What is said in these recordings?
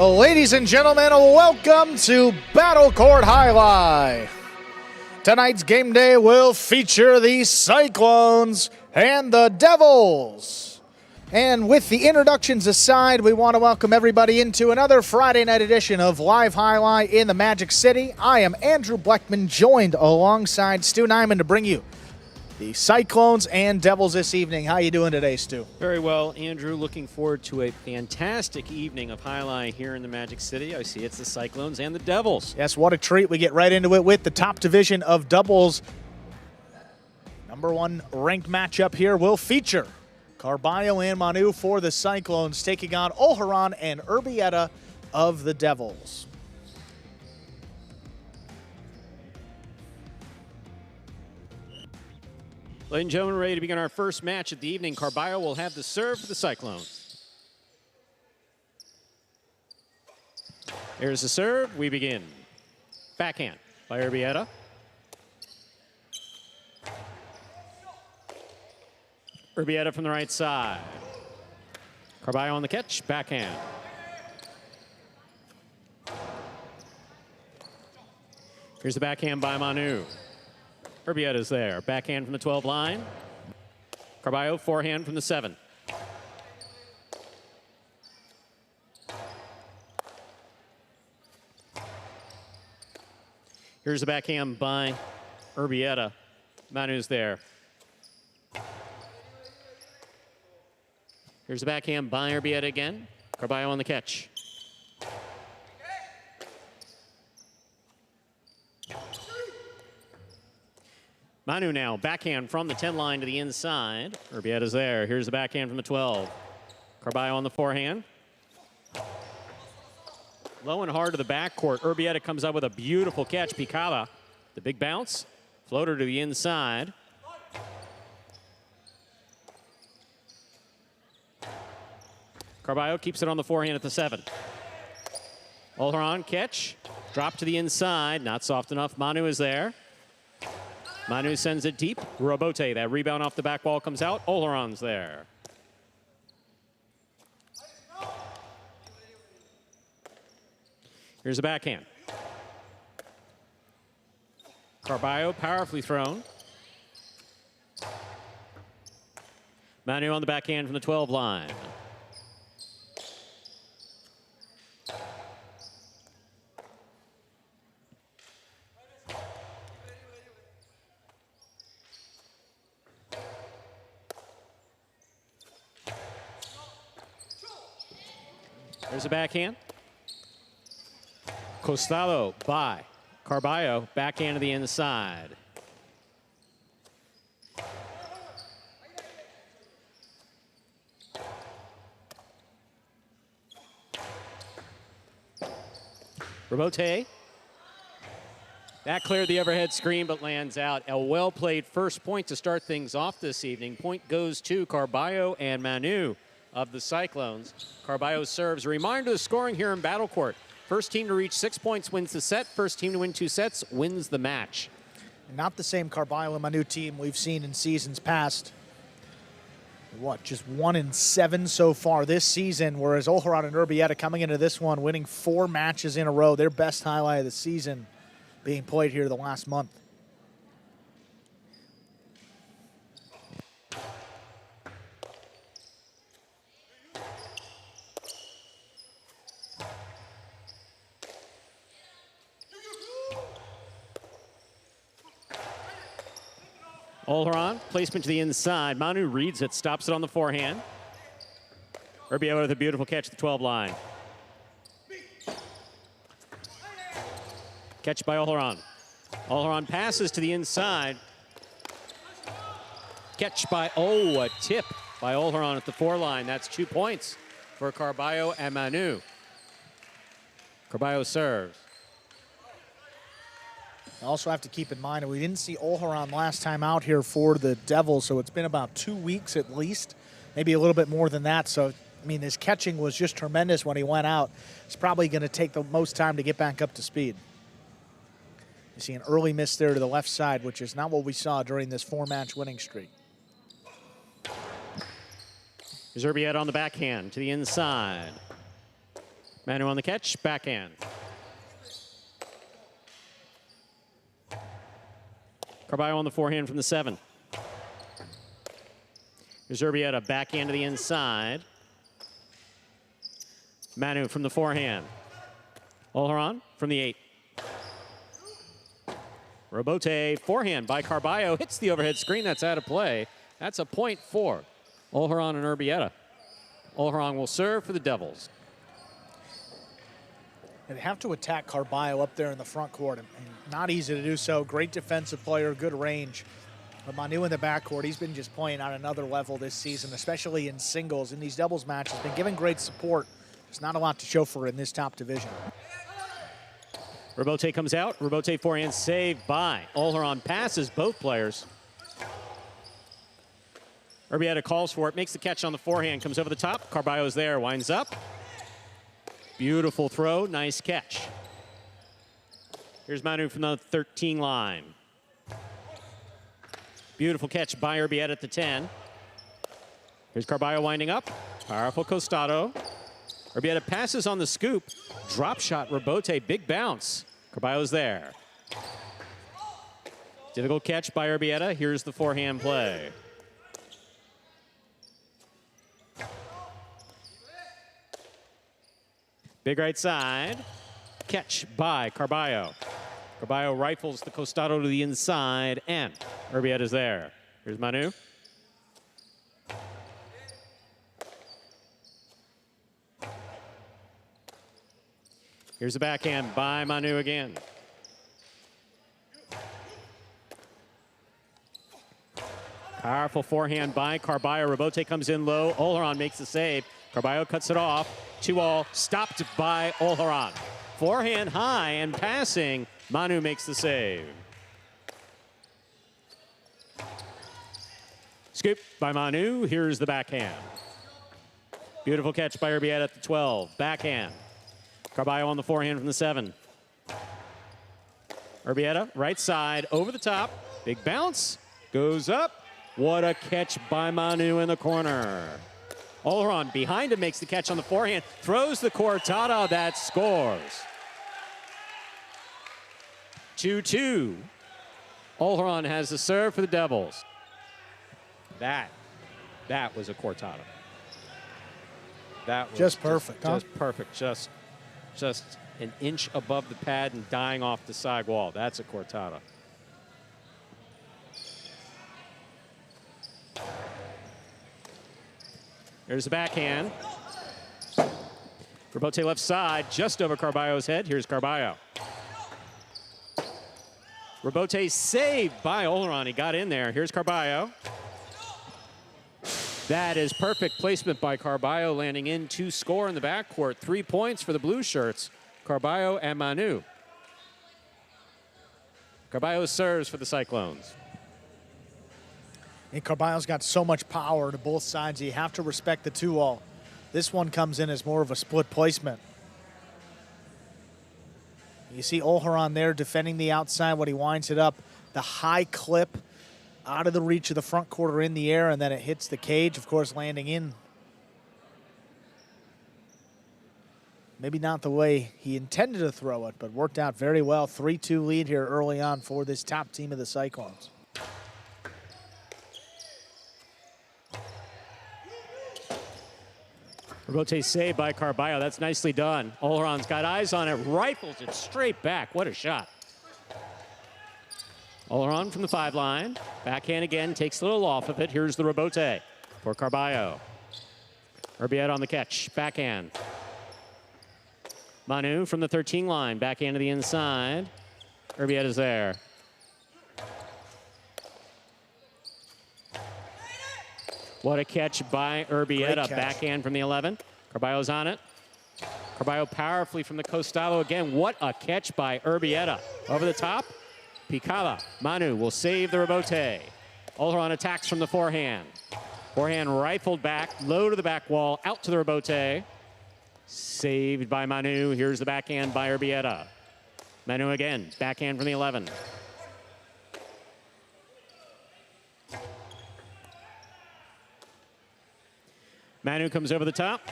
Well, ladies and gentlemen, welcome to Court Jai-Alai. Tonight's game day will feature the Cyclones and the Devils. And with the introductions aside, we want to welcome everybody into another Friday night edition of Live Jai-Alai in the Magic City. I am Andrew Bleckman, joined alongside Stu Nyman to bring you the Cyclones and Devils this evening. How you doing today, Stu? Very well, Andrew. Looking forward to a fantastic evening of Jai-Alai here in the Magic City. I see it's the Cyclones and the Devils. Yes, what a treat. We get right into it with the top division of doubles. Number one ranked matchup here will feature Carballo and Manu for the Cyclones taking on Olharan and Urbieta of the Devils. Ladies and gentlemen, ready to begin our first match of the evening. Carballo will have the serve for the Cyclones. Here's the serve. We begin. Backhand by Urbieta. Urbieta from the right side. Carballo on the catch. Backhand. Here's the backhand by Manu. Urbieta's there. Backhand from the 12 line. Carballo, forehand from the 7. Here's the backhand by Urbieta. Manu's there. Here's the backhand by Urbieta again. Carballo on the catch. Manu now, backhand from the 10 line to the inside. Urbieta's there. Here's the backhand from the 12. Carballo on the forehand. Low and hard to the backcourt. Urbieta comes up with a beautiful catch. Picada, the big bounce. Floater to the inside. Carballo keeps it on the forehand at the 7. Olharan catch. Drop to the inside. Not soft enough. Manu is there. Manu sends it deep. Robote, that rebound off the back wall comes out. Olharan's there. Here's a backhand. Carballo powerfully thrown. Manu on the backhand from the 12 line. There's a backhand. Costado by Carballo. Backhand to the inside. Robote. That cleared the overhead screen but lands out. A well-played first point to start things off this evening. Point goes to Carballo and Manu of the Cyclones. Carballo serves. A reminder of the scoring here in Battle Court. First team to reach 6 points wins the set. First team to win 2 sets wins the match. Not the same Carballo and Manu team we've seen in seasons past. What, just 1-7 so far this season, whereas Olharan and Urbieta coming into this one winning 4 matches in a row. Their best highlight of the season being played here the last month. Olharan, placement to the inside. Manu reads it, stops it on the forehand. Urbieta with a beautiful catch at the 12 line. Catch by Olharan. Olharan passes to the inside. Catch by, a tip by Olharan at the 4 line. That's 2 points for Carballo and Manu. Carballo serves. Also have to keep in mind that we didn't see Olharan last time out here for the Devils, so it's been about 2 weeks at least, maybe a little bit more than that. So, I mean, his catching was just tremendous when he went out. It's probably going to take the most time to get back up to speed. You see an early miss there to the left side, which is not what we saw during this 4-match winning streak. Here's Urbieta on the backhand to the inside. Manu on the catch, backhand. Carballo on the forehand from the 7. Here's Urbieta, backhand to the inside. Manu from the forehand. Olharan from the 8. Robote, forehand by Carballo, hits the overhead screen. That's out of play. That's a point for Olharan and Urbieta. Olharan will serve for the Devils. They have to attack Carballo up there in the front court, and not easy to do so. Great defensive player, good range. But Manu in the backcourt, he's been just playing on another level this season, especially in singles. In these doubles matches, been given great support. There's not a lot to show for in this top division. Robote comes out. Robote forehand saved by Olharan. Passes both players. Urbieta calls for it, makes the catch on the forehand, comes over the top. Carballo's there, winds up. Beautiful throw, nice catch. Here's Manu from the 13 line. Beautiful catch by Urbieta at the 10. Here's Carballo winding up. Powerful costado. Urbieta passes on the scoop. Drop shot, Robote, big bounce. Carballo's there. Difficult catch by Urbieta. Here's the forehand play. Big right side. Catch by Carballo. Carballo rifles the costado to the inside, and Urbieta's there. Here's Manu. Here's the backhand by Manu again. Powerful forehand by Carballo. Robote comes in low. Olharan makes the save. Carballo cuts it off. 2-all, stopped by Olharan. Forehand high and passing. Manu makes the save. Scoop by Manu. Here's the backhand. Beautiful catch by Urbieta at the 12. Backhand. Carballo on the forehand from the 7. Urbieta, right side, over the top. Big bounce. Goes up. What a catch by Manu in the corner. Olharan behind him makes the catch on the forehand. Throws the cortada that scores. 2-2. Olharan has the serve for the Devils. That was a cortada. That was just perfect. Just perfect. Just an inch above the pad and dying off the side wall. That's a cortada. There's the backhand. Robote left side, just over Carballo's head. Here's Carballo. Robote saved by Olharan. He got in there. Here's Carballo. That is perfect placement by Carballo, landing in to score in the backcourt. 3 points for the blue shirts, Carballo and Manu. Carballo serves for the Cyclones. And Carballo's got so much power to both sides. You have to respect the 2-all. This one comes in as more of a split placement. You see Olharan there defending the outside when he winds it up. The high clip out of the reach of the front quarter in the air, and then it hits the cage, of course, landing in. Maybe not the way he intended to throw it, but worked out very well. 3-2 lead here early on for this top team of the Cyclones. Robote saved by Carballo. That's nicely done. Olharan's got eyes on it, rifles it straight back. What a shot. Olharan from the 5 line. Backhand again, takes a little off of it. Here's the Robote for Carballo. Urbieta on the catch, backhand. Manu from the 13 line, backhand to the inside. Urbieta's there. What a catch by Urbieta. Backhand from the 11. Carballo's on it. Carballo powerfully from the costado again. What a catch by Urbieta. Over the top. Picada. Manu will save the Robote. Olharan attacks from the forehand. Forehand rifled back. Low to the back wall. Out to the Robote. Saved by Manu. Here's the backhand by Urbieta. Manu again. Backhand from the 11. Manu comes over the top.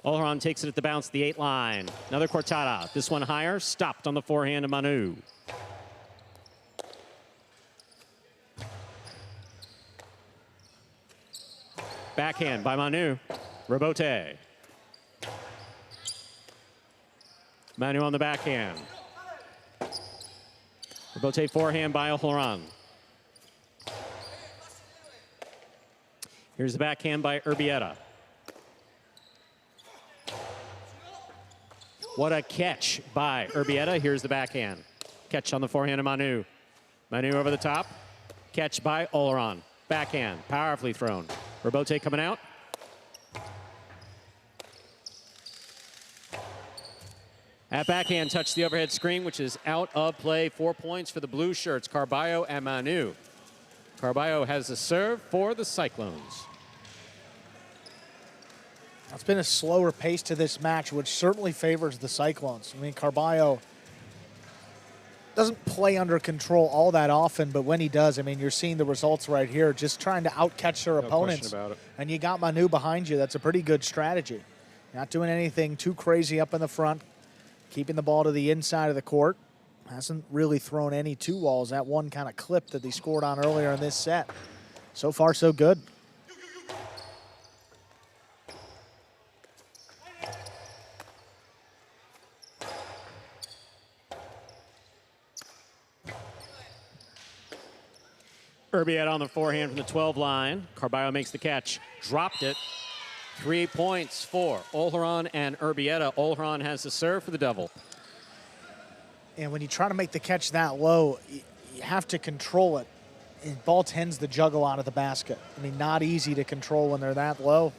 Olharan takes it at the bounce, the 8 line. Another cortada. This one higher, stopped on the forehand of Manu. Backhand by Manu. Rebote. Manu on the backhand. Rebote forehand by Olharan. Here's the backhand by Urbieta. What a catch by Urbieta. Here's the backhand. Catch on the forehand of Manu. Manu over the top. Catch by Olharan. Backhand, powerfully thrown. Rebote coming out. That backhand touched the overhead screen, which is out of play. 4 points for the blue shirts, Carballo and Manu. Carballo has the serve for the Cyclones. It's been a slower pace to this match, which certainly favors the Cyclones. I mean, Carballo doesn't play under control all that often, but when he does, I mean, you're seeing the results right here, just trying to outcatch their opponents. Question about it. And you got Manu behind you. That's a pretty good strategy. Not doing anything too crazy up in the front, keeping the ball to the inside of the court. Hasn't really thrown any two walls. That one kind of clip that they scored on earlier in this set. So far, so good. Urbieta on the forehand from the 12 line. Carballo makes the catch. Dropped it. 3 points for Olharan and Urbieta. Olharan has the serve for the Devil. And when you try to make the catch that low, you have to control it. And ball tends to juggle out of the basket. I mean, not easy to control when they're that low.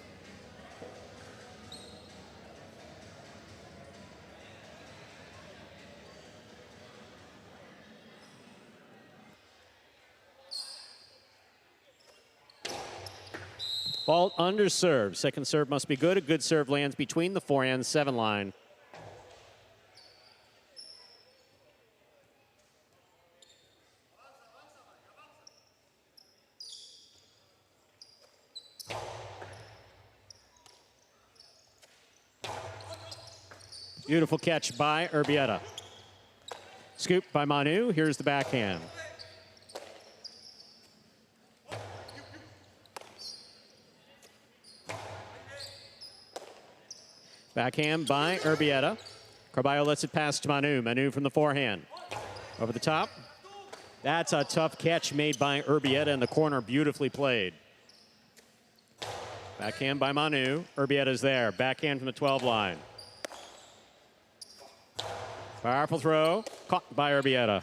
Fault under serve. Second serve must be good. A good serve lands between the forehand 7 line. Beautiful catch by Urbieta. Scoop by Manu. Here's the backhand. Backhand by Urbieta. Carballo lets it pass to Manu. Manu from the forehand. Over the top. That's a tough catch made by Urbieta in the corner. Beautifully played. Backhand by Manu. Urbieta's there. Backhand from the 12 line. Powerful throw. Caught by Urbieta.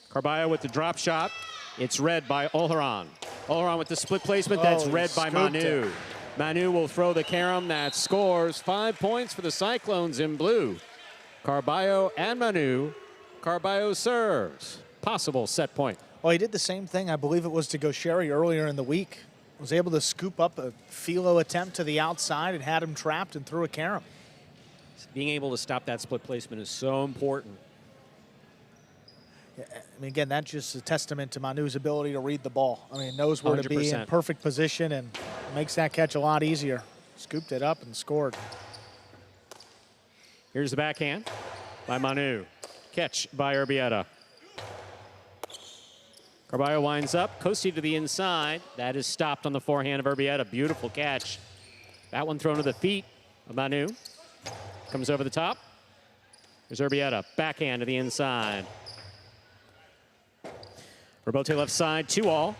Carballo with the drop shot. It's read by Olharan. Olharan with the split placement. That's read by Manu. It. Manu will throw the carom that scores 5 points for the Cyclones in blue. Carballo and Manu. Carballo serves. Possible set point. Well, he did the same thing, I believe it was to Gaucheri earlier in the week. Was able to scoop up a philo attempt to the outside and had him trapped and threw a carom. Being able to stop that split placement is so important. I mean, again, that's just a testament to Manu's ability to read the ball. I mean, knows where to be in 100%. perfect position and makes that catch a lot easier. Scooped it up and scored. Here's the backhand by Manu. Catch by Urbieta. Carballo winds up. Costi to the inside. That is stopped on the forehand of Urbieta. Beautiful catch. That one thrown to the feet of Manu. Comes over the top. There's Urbieta. Backhand to the inside. Rebote left side, 2-all.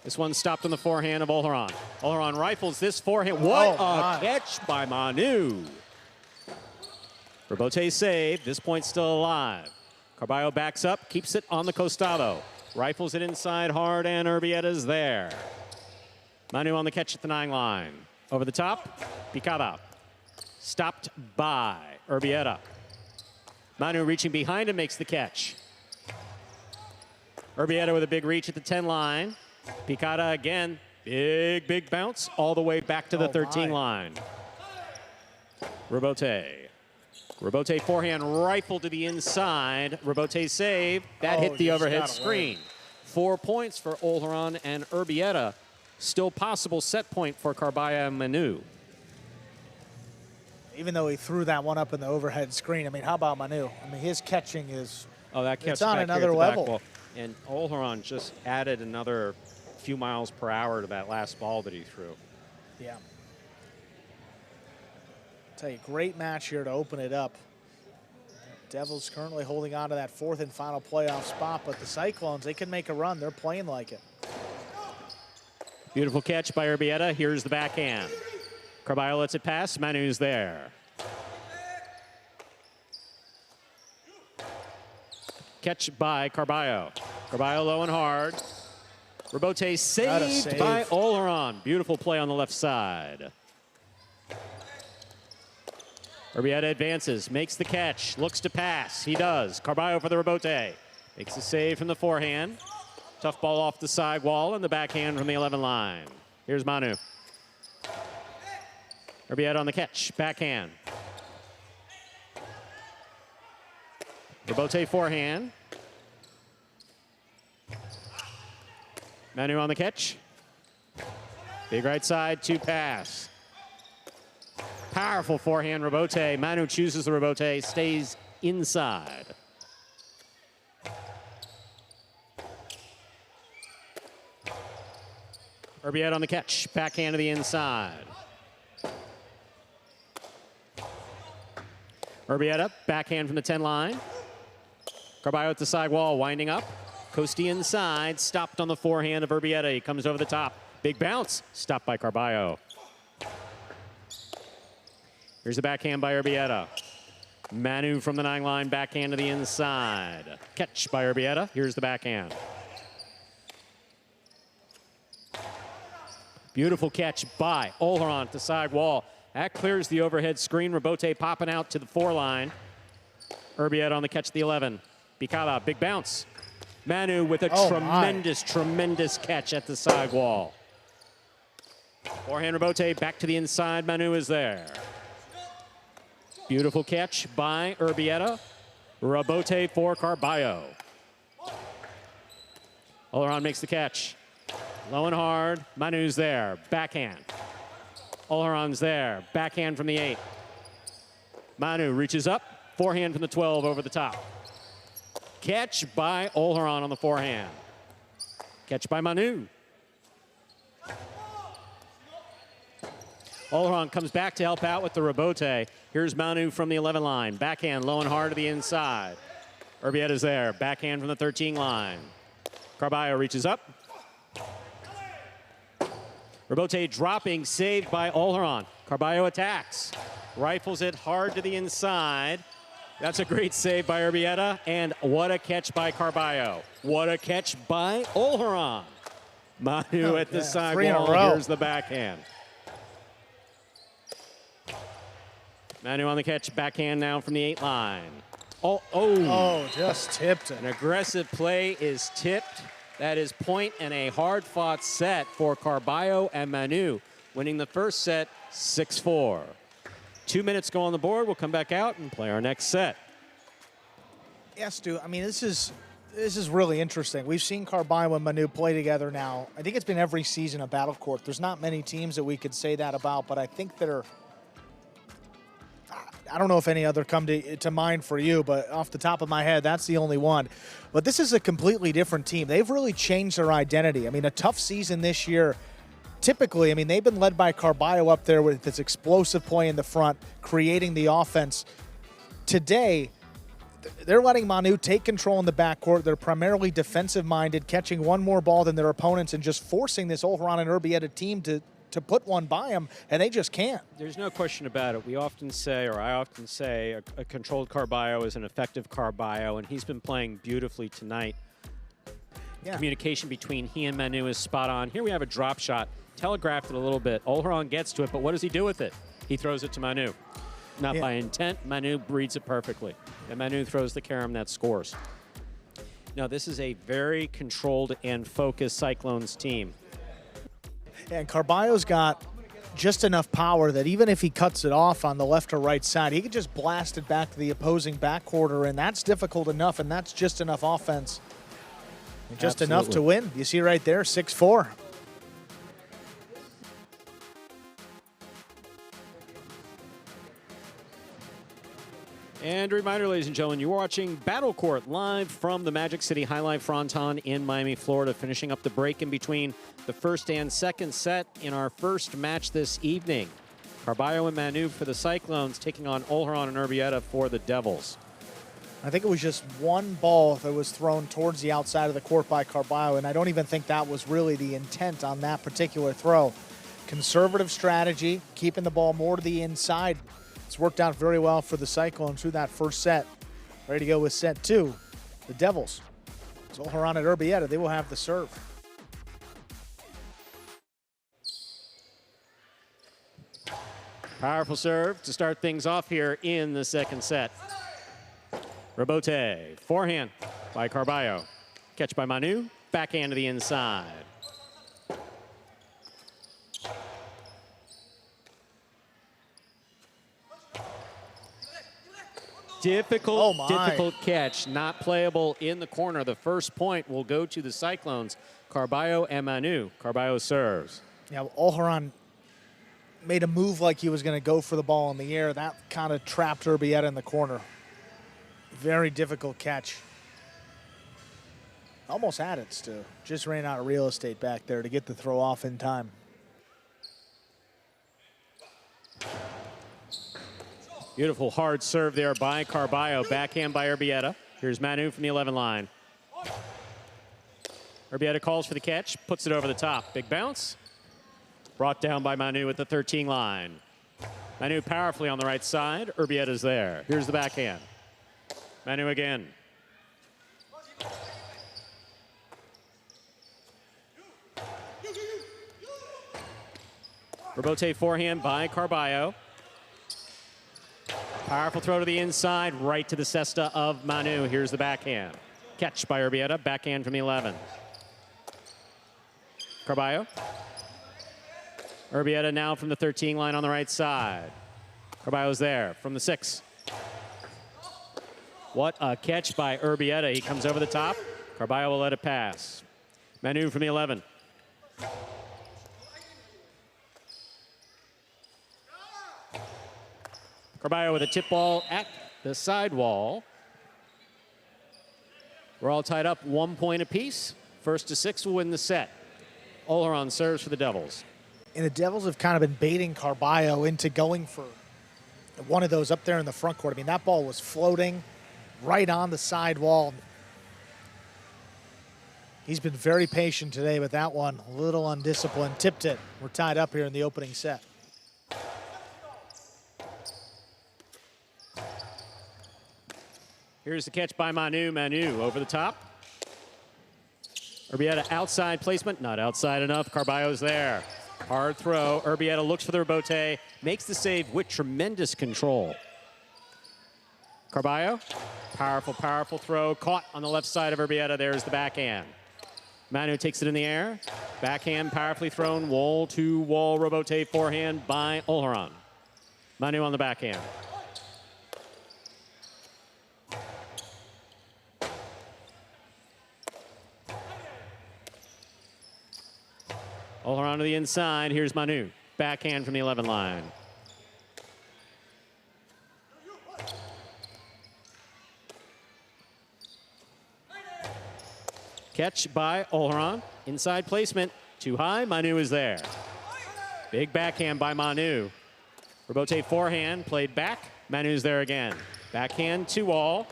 This one stopped on the forehand of Olharan. Olharan rifles this forehand. What a catch by Manu. Rebote saved. This point's still alive. Carballo backs up, keeps it on the costado. Rifles it inside hard, and Urbieta's there. Manu on the catch at the 9 line. Over the top, Picada. Stopped by Urbieta. Manu reaching behind and makes the catch. Urbieta with a big reach at the 10 line. Picada again. Big bounce all the way back to the 13 line. Rebote. Rebote forehand rifle to the inside. Rebote save. That hit the overhead screen. 4 points for Olharan and Urbieta. Still possible set point for Carballo and Manu. Even though he threw that one up in the overhead screen, I mean, how about Manu? I mean, his catching is That catch it's on back another here at the level. back wall. And Olharan just added another few miles per hour to that last ball that he threw. Yeah. Tell you, great match here to open it up. Devils currently holding on to that 4th and final playoff spot, but the Cyclones, they can make a run. They're playing like it. Beautiful catch by Urbieta. Here's the backhand. Carballo lets it pass. Manu's there. Catch by Carballo. Carballo low and hard. Robote saved by Olharan. Beautiful play on the left side. Urbieta advances, makes the catch, looks to pass. He does. Carballo for the Robote. Makes the save from the forehand. Tough ball off the side wall and the backhand from the 11 line. Here's Manu. Urbieta on the catch, backhand. Robote forehand. Manu on the catch. Big right side, 2 pass. Powerful forehand Robote. Manu chooses the Robote, stays inside. Urbieta on the catch, backhand to the inside. Urbieta, backhand from the 10 line. Carballo at the side wall, winding up. Costi inside, stopped on the forehand of Urbieta. He comes over the top. Big bounce, stopped by Carballo. Here's the backhand by Urbieta. Manu from the 9 line, backhand to the inside. Catch by Urbieta. Here's the backhand. Beautiful catch by Olharan at the side wall. That clears the overhead screen. Robote popping out to the 4 line. Urbieta on the catch, the 11. Bicala, big bounce. Manu with a tremendous catch at the side wall. Forehand Robote back to the inside. Manu is there. Beautiful catch by Urbieta. Robote for Carballo. Olharan makes the catch. Low and hard. Manu's there. Backhand. Olharan's there. Backhand from the 8. Manu reaches up. Forehand from the 12 over the top. Catch by Olharan on the forehand. Catch by Manu. Olharan comes back to help out with the Robote. Here's Manu from the 11 line. Backhand low and hard to the inside. Urbieta's there. Backhand from the 13 line. Carballo reaches up. Robote dropping, saved by Olharan. Carballo attacks. Rifles it hard to the inside. That's a great save by Urbieta. And what a catch by Carballo. What a catch by Olharan. Manu at the side wall. Here's the backhand. Manu on the catch, backhand now from the 8 line. Oh, just tipped it. An aggressive play is tipped. That is point and a hard-fought set for Carballo and Manu, winning the first set 6-4. 2 minutes go on the board. We'll come back out and play our next set. Yes, Stu. I mean, this is really interesting. We've seen Carballo and Manu play together now. I think it's been every season of Battle Court. There's not many teams that we could say that about, but I think that are. I don't know if any other come to mind for you, but off the top of my head, that's the only one. But this is a completely different team. They've really changed their identity. I mean, a tough season this year. Typically, I mean, they've been led by Carballo up there with this explosive play in the front, creating the offense. Today, they're letting Manu take control in the backcourt. They're primarily defensive-minded, catching one more ball than their opponents and just forcing this Olharan and Urbieta team to put one by them, and they just can't. There's no question about it. We often say, or I often say, a controlled Carballo is an effective Carballo, and he's been playing beautifully tonight. Yeah. Communication between he and Manu is spot on. Here we have a drop shot. Telegraphed it a little bit. Olharan gets to it, but what does he do with it? He throws it to Manu. Not by intent. Manu reads it perfectly. And Manu throws the carom that scores. Now, this is a very controlled and focused Cyclones team. And Carballo's got just enough power that even if he cuts it off on the left or right side, he can just blast it back to the opposing backcourt, and that's difficult enough, and that's just enough offense. And just enough to win. You see right there, 6-4. And a reminder, ladies and gentlemen, you're watching Battle Court live from the Magic City Fronton in Miami, Florida, finishing up the break in between the first and second set in our first match this evening. Carballo and Manu for the Cyclones, taking on Olharan and Urbieta for the Devils. I think it was just one ball that was thrown towards the outside of the court by Carballo, and I don't even think that was really the intent on that particular throw. Conservative strategy, keeping the ball more to the inside. It's worked out very well for the Cyclones through that first set. Ready to go with set two. The Devils. It's Olharan and Urbieta. They will have the serve. Powerful serve to start things off here in the second set. Rebote, forehand by Carballo. Catch by Manu, backhand to the inside. Difficult catch, not playable in the corner. The first point will go to the Cyclones. Carballo and Manu. Carballo serves. Yeah, Olharan made a move like he was going to go for the ball in the air. That kind of trapped Urbieta in the corner. Very difficult catch. Almost had it still. Just ran out of real estate back there to get the throw off in time. Beautiful hard serve there by Carballo. Backhand by Urbieta. Here's Manu from the 11 line. Urbieta calls for the catch, puts it over the top. Big bounce. Brought down by Manu at the 13 line. Manu powerfully on the right side. Urbieta's there. Here's the backhand. Manu again. Rebote forehand by Carballo. Powerful throw to the inside, right to the cesta of Manu. Here's the backhand. Catch by Urbieta, backhand from the 11. Carballo. Urbieta now from the 13 line on the right side. Carballo's there from the 6. What a catch by Urbieta. He comes over the top. Carballo will let it pass. Manu from the 11. Carballo with a tip ball at the sidewall. We're all tied up 1 point apiece. First to 6 will win the set. Olharan serves for the Devils. And the Devils have kind of been baiting Carballo into going for one of those up there in the front court. I mean, that ball was floating right on the sidewall. He's been very patient today with that one. A little undisciplined. Tipped it. We're tied up here in the opening set. Here's the catch by Manu. Manu over the top. Urbieta outside placement. Not outside enough. Carballo's there. Hard throw. Urbieta looks for the rebote. Makes the save with tremendous control. Carballo. Powerful, powerful throw. Caught on the left side of Urbieta. There's the backhand. Manu takes it in the air. Backhand powerfully thrown. Wall to wall. Rebote forehand by Olharan. Manu on the backhand. Olharan to the inside. Here's Manu. Backhand from the 11 line. Catch by Olharan. Inside placement. Too high. Manu is there. Big backhand by Manu. Rebote forehand. Played back. Manu's there again. Backhand 2-all.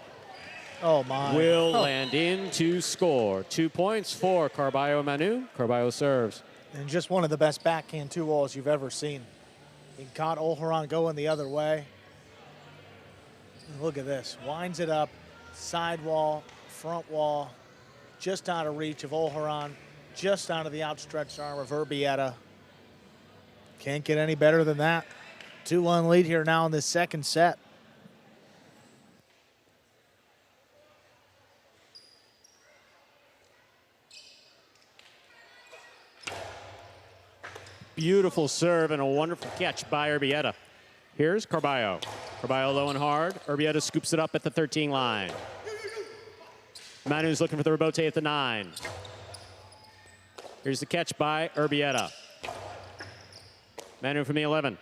Oh, my. Will land in to score. 2 points for Carballo and Manu. Carballo serves. And just one of the best backhand 2-alls you've ever seen. He caught Olharan going the other way. Look at this. Winds it up. Side wall, front wall. Just out of reach of Olharan. Just out of the outstretched arm of Urbieta. Can't get any better than that. 2-1 lead here now in this second set. Beautiful serve and a wonderful catch by Urbieta. Here's Carballo. Carballo low and hard. Urbieta scoops it up at the 13 line. Manu's looking for the rebote at the 9. Here's the catch by Urbieta. Manu from the 11.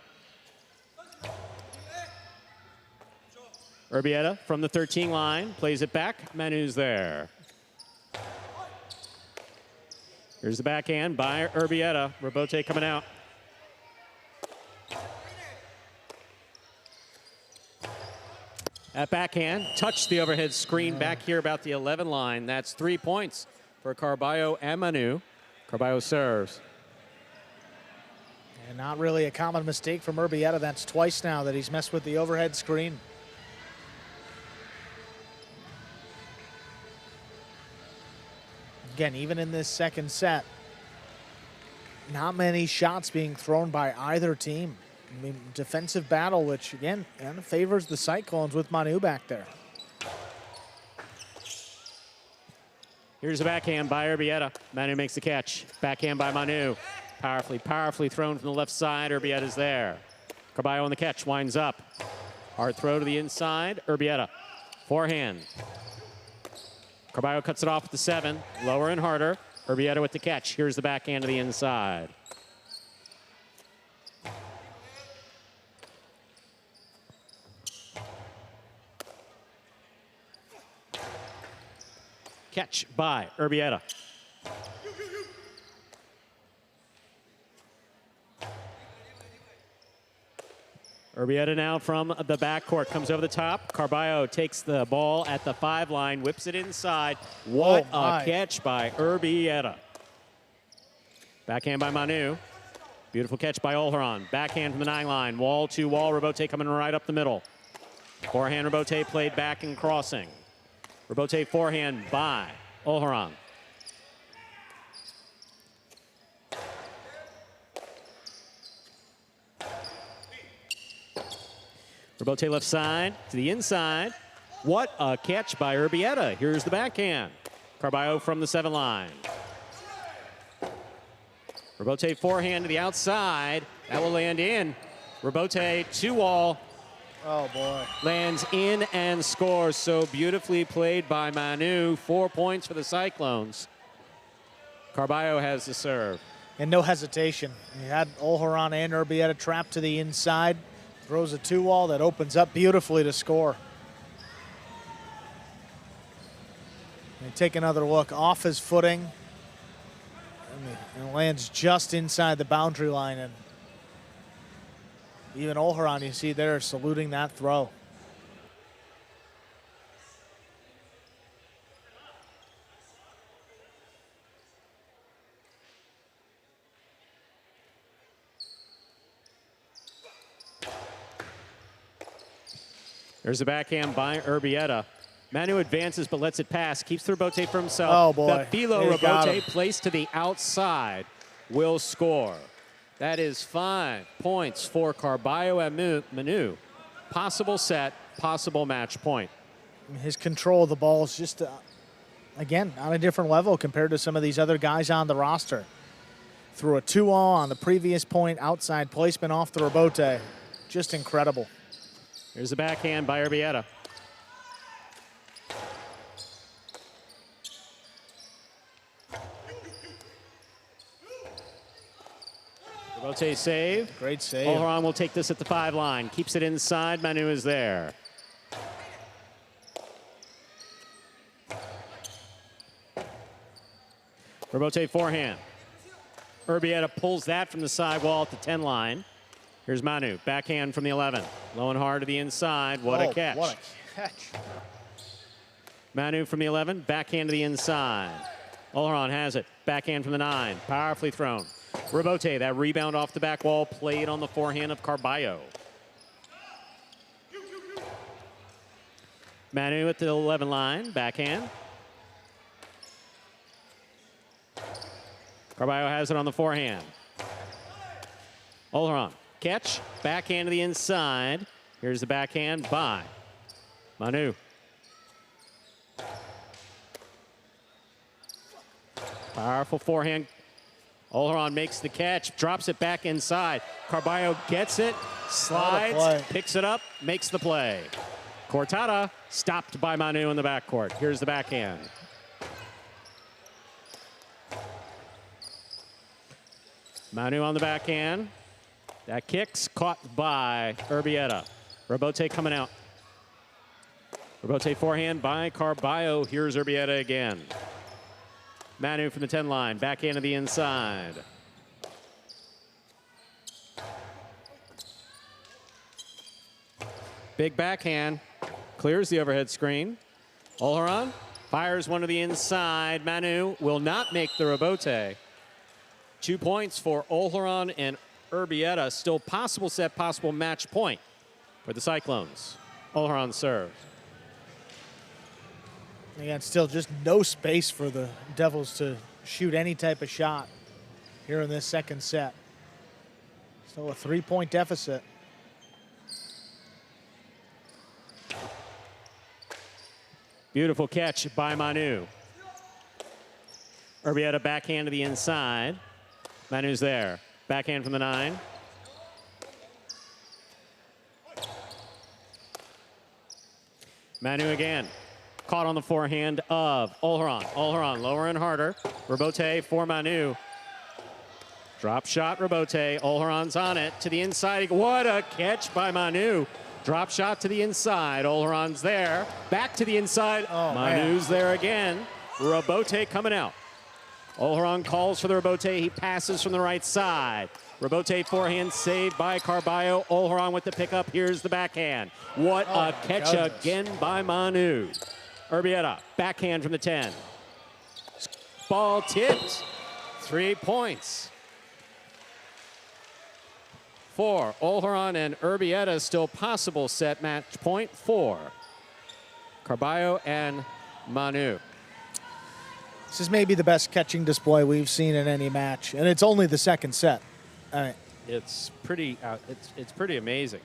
Urbieta from the 13 line, plays it back. Manu's there. Here's the backhand by Urbieta. Robote coming out. That backhand touched the overhead screen back here about the 11 line. That's 3 points for Carballo and Manu. Carballo serves. And not really a common mistake from Urbieta. That's twice now that he's messed with the overhead screen. Again, even in this second set, not many shots being thrown by either team. I mean, defensive battle, which again kind of favors the Cyclones with Manu back there. Here's a backhand by Urbieta. Manu makes the catch. Backhand by Manu. Powerfully thrown from the left side. Urbieta's there. Carballo on the catch, winds up. Hard throw to the inside. Urbieta. Forehand. Carballo cuts it off with the 7. Lower and harder. Urbieta with the catch. Here's the backhand to the inside. Catch by Urbieta. Urbieta now from the backcourt, comes over the top. Carballo takes the ball at the 5 line, whips it inside. What a catch by Urbieta. Backhand by Manu. Beautiful catch by Olharan. Backhand from the 9 line, wall to wall. Robote coming right up the middle. Forehand Robote played back and crossing. Robote forehand by Olharan. Robote left side to the inside. What a catch by Urbieta. Here's the backhand. Carballo from the 7 line. Robote forehand to the outside. That will land in. Robote 2-wall. Oh, boy. Lands in and scores. So beautifully played by Manu. 4 points for the Cyclones. Carballo has the serve. And no hesitation. He had Olharan and Urbieta trapped to the inside. Throws a 2-wall that opens up beautifully to score. And take another look. Off his footing. And lands just inside the boundary line. And even Olharan, you see there, saluting that throw. There's a backhand by Urbieta. Manu advances but lets it pass. Keeps the Robote for himself. Oh, boy. The Filo Robote placed to the outside will score. That is 5 points for Carballo and Manu. Possible set, possible match point. His control of the ball is just, again, on a different level compared to some of these other guys on the roster. Threw a 2-wall on the previous point, outside placement off the Robote. Just incredible. Here's the backhand by Urbieta. Robote save. Great save. Olharan will take this at the 5 line. Keeps it inside. Manu is there. Robote forehand. Urbieta pulls that from the sidewall at the 10 line. Here's Manu, backhand from the 11. Low and hard to the inside. What a catch. What a catch. Manu from the 11, backhand to the inside. Olharan has it, backhand from the 9. Powerfully thrown. Robote, that rebound off the back wall, played on the forehand of Carballo. Manu at the 11 line, backhand. Carballo has it on the forehand. Olharan. Catch, backhand to the inside. Here's the backhand by Manu. Powerful forehand. Olharan makes the catch, drops it back inside. Carballo gets it, slides, picks it up, makes the play. Cortada stopped by Manu in the backcourt. Here's the backhand. Manu on the backhand. That kick's caught by Urbieta. Robote coming out. Rebote forehand by Carballo. Here's Urbieta again. Manu from the 10 line, backhand to the inside. Big backhand, clears the overhead screen. Olharan fires one to the inside. Manu will not make the rebote. 2 points for Olharan and Urbieta. Still possible set, possible match point for the Cyclones. Olharan serves. Again, still just no space for the Devils to shoot any type of shot here in this second set. Still a 3-point deficit. Beautiful catch by Manu. Urbieta backhand to the inside. Manu's there. Backhand from the 9. Manu again. Caught on the forehand of Olharan. Olharan lower and harder. Rebote for Manu. Drop shot, Rebote. Olharan's on it to the inside. What a catch by Manu. Drop shot to the inside. Olharan's there. Back to the inside. Oh, Manu's man. there again. Rebote coming out. Olharan calls for the Rebote. He passes from the right side. Rebote forehand saved by Carballo. Olharan with the pickup. Here's the backhand. What a catch again by Manu. Urbieta, backhand from the 10. Ball tipped. 3 points for Olharan and Urbieta. Still possible set match point for Carballo and Manu. This is maybe the best catching display we've seen in any match, and it's only the second set. It's pretty amazing.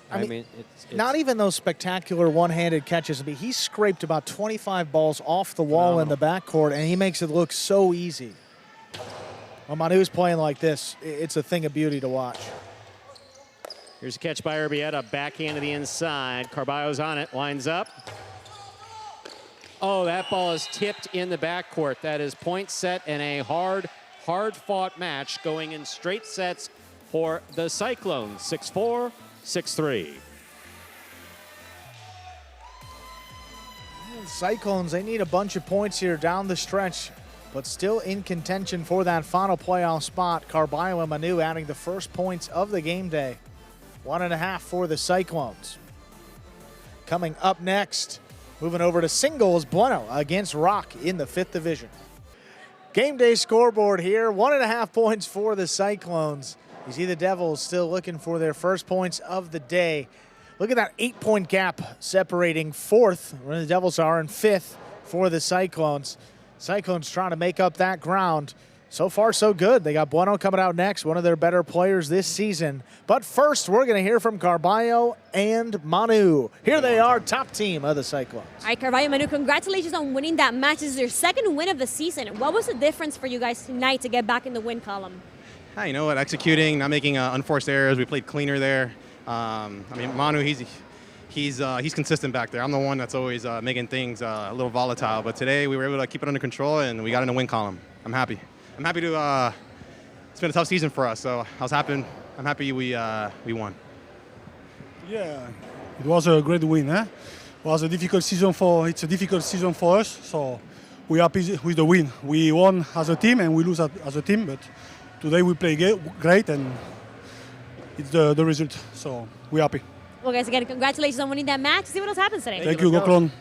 I mean, it's not even those spectacular one-handed catches. I mean, he scraped about 25 balls off the wall in the backcourt, and he makes it look so easy. When Manu's playing like this, it's a thing of beauty to watch. Here's a catch by Urbieta, backhand to the inside. Carballo's on it, lines up. Oh, that ball is tipped in the backcourt. That is point set and a hard-fought match going in straight sets for the Cyclones. 6-4, 6-3. Cyclones, they need a bunch of points here down the stretch, but still in contention for that final playoff spot. Carballo and Manu adding the first points of the game day. 1.5 for the Cyclones. Coming up next, moving over to singles, Bueno against Rock in the 5th division. Game day scoreboard here, 1.5 points for the Cyclones. You see the Devils still looking for their first points of the day. Look at that 8-point gap separating 4th, where the Devils are, and 5th for the Cyclones. Cyclones trying to make up that ground. So far, so good. They got Bueno coming out next, one of their better players this season. But first, we're going to hear from Carballo and Manu. Here they are, top team of the Cyclones. All right, Carballo, Manu, congratulations on winning that match. This is your second win of the season. What was the difference for you guys tonight to get back in the win column? You know what, executing, not making unforced errors. We played cleaner there. I mean, Manu, he's consistent back there. I'm the one that's always making things a little volatile. But today we were able to keep it under control and we got in the win column. I'm happy. I'm happy to. It's been a tough season for us, so I'm happy we won. Yeah, it was a great win. It was a difficult season it's a difficult season for us, so we're happy with the win. We won as a team and we lose as a team, but today we play great and it's the result, so we're happy. Well, guys, again, congratulations on winning that match. See what else happens today. Thank you, go Clone.